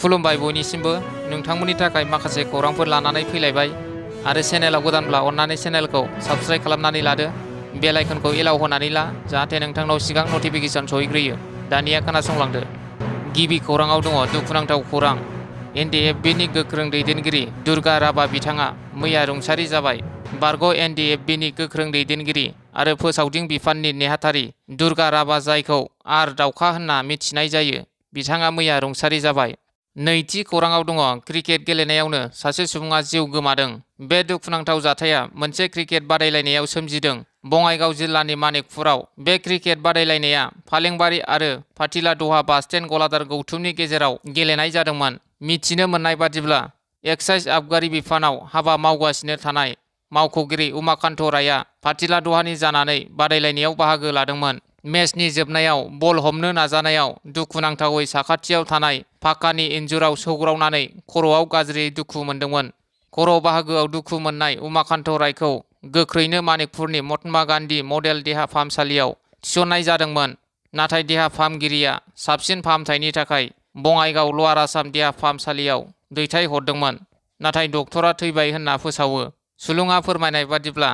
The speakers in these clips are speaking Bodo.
खुलुमबाय बयनिसिमबो नोंथांमोननि थाखाय माखासे खौरांफोर लानानै फैलायबाय आरो चेनेलाव गोदानब्ला अन्नानै चेनेलखौ साबस्क्राइब खालामनानै लादो बेल आइकनखौ एलाव होनानै ला जाहाथे नोंथांनाव सिगां नटिफिकेसन सहैग्रोयो। दानिया खोनासंलांदो। गिबि खौराङाव दङ दुखुनांथाव खौरां। एनडिएफबिनि गोख्रों दैदेनगिरि दुर्गा राभा बिथाङा मैया रुंसारि जाबाय। बारग' एनडिएफबिनि गोख्रों दैदेनगिरि आरो फोसावदिं बिफाननि नेहाथारि दुर्गा राभा जायखौ आर दावखा होनना मिथिनाय जायो बिथाङा मैया रुंसारि जाबाय। नैथि खौराङाव दङ क्रिकेट गेलेनायावनो सासे सुबुङा जिउ गोमादों। बे दुखुनांथाव जाथाया मोनसे क्रिकेट बादायलायनायाव सोमजिदों। बङाइगाव जिल्लानि मानिकपुराव बे क्रिकेट बादायलायनाया फालेंबारि आरो फाथिला दहा बास स्टेन्ड गलादार गौथुमनि गेजेराव गेलेनाय जादोंमोन। मिथिनो मोननाय बादिब्ला एक्साइज आबगारि बिफानाव हाबा मावगासिनो थानाय मावख'गिरि उमाकान्त रायआ फाथिला दहानि जानानै बादायलायनायाव बाहागो लादोंमोन। मेचनि जोबनायाव बल हमनो नाजानायाव दुखुनांथावै साखाथियाव थानाय फाक्कानि इन्जुराव सौग्रावनानै खर'आव गाज्रियै दुखु मोनदोंमोन। खर' बाहागोआव दुखु मोननाय उमाकान्त रायखौ गोख्रैनो मानिकपुरनि महात्मा गान्धी मडेल देहा फाहामसालियाव थिसननाय जादोंमोन। नाथाय देहा फाहामगिरिया साबसिन फाहामथायनि थाखाय बङाइगाव लवार आसाम देहा फाहामसालियाव दैथायहरदोंमोन। नाथाय डक्टरा थैबाय होनना फोसावो। सुलुङा फोरमायनाय बादिब्ला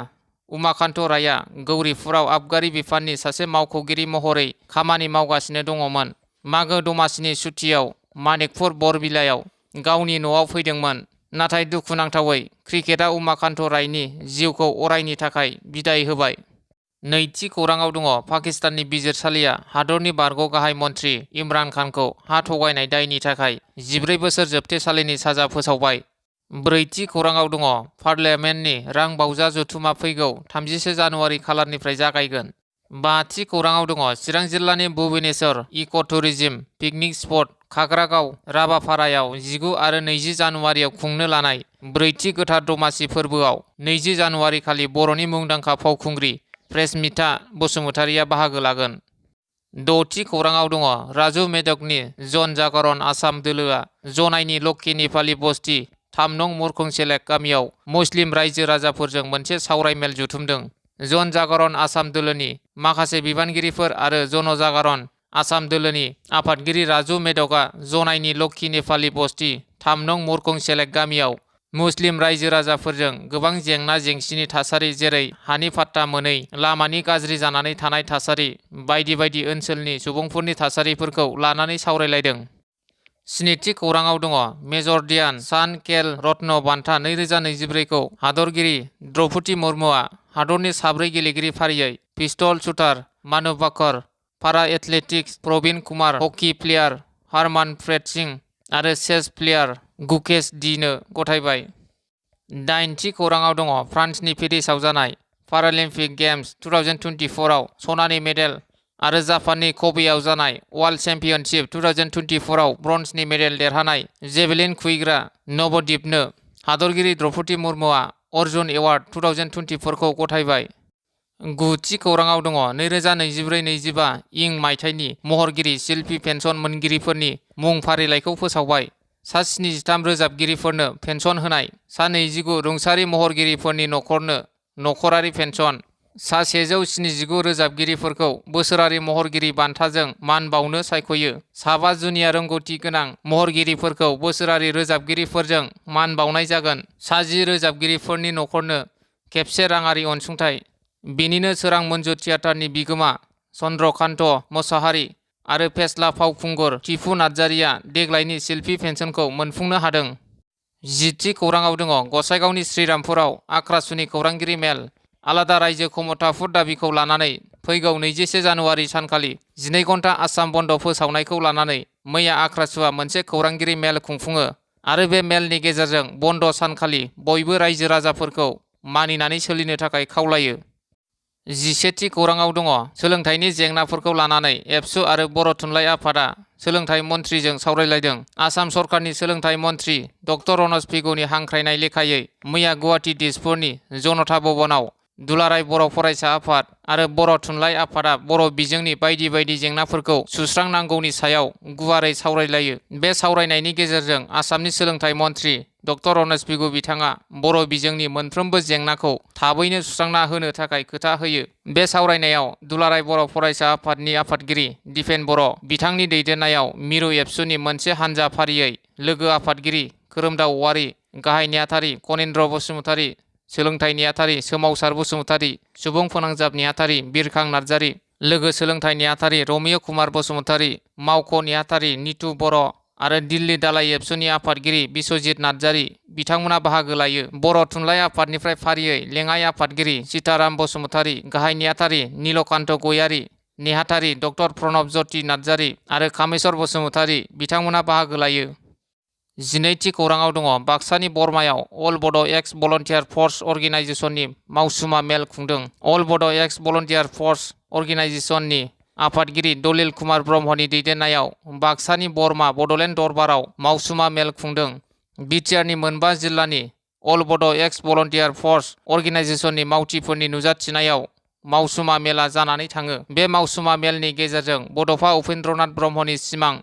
उमाकान्त रायआ गौरिपुराव आबगारि बिफाननि सासे मावख'गिरि महरै खामानि मावगासिनो दङमोन। मागो दमासिनि सुथियाव मानिकपुर बरबिलायाव गावनि न'आव फैदोंमोन। नाथाय दुखुनांथावै क्रिकेटआ उमाकान्त रायनि जिउखौ अरायनि थाखाय बिदाय होबाय। नैथि खौराङाव दङ पाकिस्ताननि बिजिरसालिया हादरनि बारग' गाहाय मन्थ्रि इमरान खानखौ हा थगायनाय दायनि थाखाय 14 बोसोर जोबथेसालिनि साजा फोसावबाय। ब्रैथि खौराङाव दङ पार्लियामेन्टनि रां बावजा जथुमा फैगौ 30 जानुवारि खालारनिफ्राय जागायगोन। बाथि खौराङाव दङ चिरां जिल्लानि भुबनेश्वर इक' टुरिज्म पिकनिक स्पट खाग्रागाव राभापारायाव 19 आरो 20 जानुवारियाव खुंनो लानाय ब्रैथि गोथार दमासि फोरबोआव 20 जानुवारि खालि बर'नि मुंदांखा फावखुंग्रि प्रेसमिता बसुमतारिया बाहागो लागोन। द'थि खौराङाव दङ राजु मेदकनि जन जागरण आसाम दोलोआ जनाइनि लक्की नेपालि बस्ति 3 नं मुरखंसेलेक गामियाव मुस्लिम रायजो राजाफोरजों मोनसे सावराय मेल जुथुमदों। जन जागरण आसाम दोलोनि माखासे बिबानगिरिफोर आरो जन जागरण आसाम दोलोनि आफादगिरि राजु मेदकआ जनाइनि लक्की नेपालि बस्ति 3 नं मुरखंसेलेक गामियाव मुस्लिम रायजो राजाफोरजों गोबां जेंना जेंसिनि थासारि जेरै हानि फाट्टा मोनै, लामानि गाज्रि जानानै थानाय थासारि बायदि बायदि ओनसोलनि सुबुंफोरनि थासारिफोरखौ लानानै सावरायलायदों। स्निथि खौराङाव दङ मेजर ध्यान चान्द खेल रत्न बान्था 2024 खौ हादरगिरि द्रौपदी मुर्मुआ हादरनि 4 गेलेगिरि फारियै पिस्टल शुटार मानु बाकर, पारा एथलेटिक्स प्रवीण कुमार, हकी प्लेयार हरमानप्रीत सिंह आरो चेस प्लेयार गुकेश डीनो गथायबाय। 8थि खौराङाव दङ फ्रान्सनि पेरिसाव जानाय पारालिम्पिक गेम्स 2024 आव सनानि मेडेल आरो जापाननि कबेआव जानाय वर्ल्ड चेम्पियनशिप 2024 आव ब्रन्जनि मेडेल देरहानाय जेभलिन खुबैग्रा नवदीपनो हादरगिरि द्रौपदी मुर्मुआ अर्जुन एवार्ड 2024 खौ गथायबाय। 9थि खौराङाव दङ 2024-25 इं मायथाइनि महरगिरि शिल्पी पेन्सन मोनगिरिफोरनि मुं फारिलाइखौ फोसावबाय। सा 73 रोजाबगिरिफोरनो पेन्सन होनाय, सा 29 रुंसारि महरगिरिफोरनि नखरनो नखरारि पेन्सन, सा 179 रोजाबगिरिफोरखौ बोसोरारि महरगिरि बान्थाजों मान बावनो सायख'यो, सा 5 जुनिया रोंगौथि गोनां महरगिरिफोरखौ बोसोरारि रोजाबगिरिफोरजों मान बावनाय जागोन, सा 10 रोजाबगिरिफोरनि नखरनो खेबसे राङारि अनसुंथाइ। बेनिनो सोरां मन्जु थियेटारनि बिगोमा चन्द्रकान्त मोसाहारि आरो फेस्ला फावखुंगुर टिपु नार्जारिया देग्लायनि शिल्पी पेन्सनखौ मोनफुंनो हादों। 10थि खौराङाव दङ गसाइगावनि श्रीरामपुराव आक्रासुनि खौरांगिरि मेल, आलादा रायजो क्षमताफोर दाबिखौ लानानै फैगौ 21 जानुवारि सानखालि 12 घन्टा आसाम बन्द फोसावनायखौ लानानै मैया आक्रासुआ मोनसे खौरांगिरि मेल खुंफुङो आरो बे मेलनि गेजेरजों बन्द सानखालि बयबो रायजो राजाफोरखौ मानिनानै सोलिनो थाखाय खावलायो। 11थि खौराङाव दङ सोलोंथाइनि जेंनाफोरखौ लानानै एबसु आरो बर' थुनलाइ आफादा सोलोंथाइ मन्थ्रिजों सावरायलायदों। आसाम सरकारनि सोलोंथाइ मन्थ्रि डक्टर रनज पेगुनि हांख्रायनाय लेखायै मैया गुवाहाटी दिसपुरनि जनता भवनाव दुलाराय बर' फरायसा आफाद आरो बर' थुनलाइ आफादा बर' बिजोंनि बायदि बायदि जेंनाफोरखौ सुस्रांनांगौनि सायाव गुवारै सावरायलायो। बे सावरायनायनि गेजेरजों आसामनि सोलोंथाइ मन्थ्रि डक्टर रमेश बिगु बिथाङा बर' बिजोंनि मोनफ्रोमबो जेंनाखौ थाबैनो सुस्रांना होनो थाखाय खोथा होयो। बे सावरायनायाव दुलाराय बर' फरायसा आफादनि आफादगिरि दिपेन बर' बिथांनि दैदेननायाव मिरु एबसुनि मोनसे हानजा फारियै लोगो आफादगिरि खोरोमदाव औवारी, गाहाय नेहाथारि कनिन्द्र बसुमतारी, सोलोंथाइ नेहाथारि सोमावसार बसुमतारी, सुबुं फोनांजाब नेहाथारि बिरखां नार्जारी, लोगो सोलोंथाइ नेहाथारि रमिय कुमार बसुमतारी, मावख' नेहाथारि नितु बर' आरो दिल्ली दालाइ एबसुनि आफादगिरि बिश्वजित नार्जारी बिथांमोना बाहागो लायो। बर' थुनलाइ आफादनिफ्राय फारियै लेङाइ आफादगिरि सीताराम बसुमतारी, गाहाय नेहाथारि नीलकान्त गयारी, नेहाथारि डक्टर प्रणब ज्योति नार्जारी आरो कामेश्वर बसुमतारी बिथांमोना बाहागो लायो। 12थि खौराङाव दङ बाक्सानि बरमायाव अल बड' एक्स भलन्टियार फर्स अर्गेनाइजेसननि मावसुमा मेल खुंदों। अल बड' एक्स भलन्टियार फर्स अर्गेनाइजेसननि आफादगिरि दलिल कुमार ब्रह्मनि दैदेननायाव बाक्सानि बरमा बड'लेण्ड दरबाराव मावसुमा मेल खुंदों। बिटिआरनि मोनबा जिल्लानि अल बड' एक्स भलन्टियार फर्स अर्गेनाइजेसननि मावथिफोरनि नुजाथिनायाव मावसुमा मेला जानानै थाङो। बे मावसुमा मेलनि गेजेरजों बड'फा उपेन्द्रनाथ ब्रह्मनि सिमां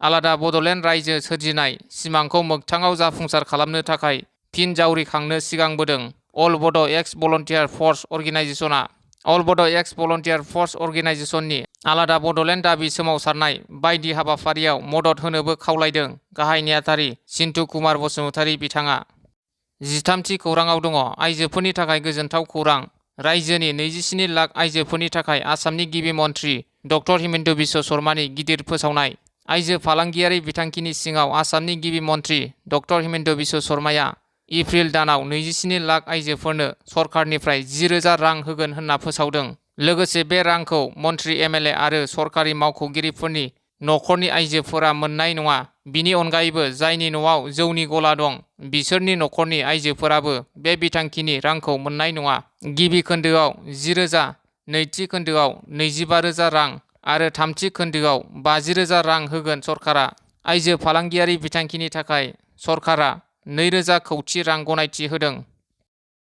आलादा बड'लेण्ड रायजो सोरजिनाय सिमांखौ मोगथाङाव जाफुंसार खालामनो थाखाय फिन जावरिखांनो सिगांबोदों। अल बड' एक्स भलन्टियार फर्स अर्गेनाइजेसना अल बड' एक्स भलन्टियार फर्स अर्गेनाइजेसननि आलादा बड'लेण्ड दाबि सोमावसारनाय बायदि हाबाफारियाव मदद होनोबो खावलायदों। गाहाय नेहाथारि सिन्टु कुमार बसुमतारी बिथाङा। 13थि खौराङाव दङ आइजोफोरनि थाखाय गोजोनथाव खौरां। रायजोनि 27 लाख आइजोफोरनि थाखाय आसामनि गिबि मन्थ्रि डक्टर हिमन्त बिश्व शर्मानि गिदिर फोसावनाय। आइजो फालांगियारि बिथांखिनि सिङाव आसामनि गिबि मन्थ्रि डक्टर हिमन्त बिश्व शर्माया एप्रिल दानाव 27 लाख आइजोफोरनो सरकारनिफ्राय 10,000 रां होगोन होनना फोसावदों। लोगोसे बे रांखौ मन्थ्रि एमएलए आरो सरकारि मावख'गिरिफोरनि न'खरनि आइजोफोरा मोननाय नङा। बिनि अनगायैबो जायनि न'आव जौनि गला दं बिसोरनि न'खरनि आइजोफोराबो बे बिथांखिनि रांखौ मोननाय नङा। गिबि खोन्दोआव 10,000, नैथि खोन्दोआव 25,000 रां आरो थामथि खोन्दोआव 50,000 रां होगोन सरकारा। आइजो फालांगियारि बिथांखिनि थाखाय सरकारा 2,000 कौटि रां गनायथि होदों।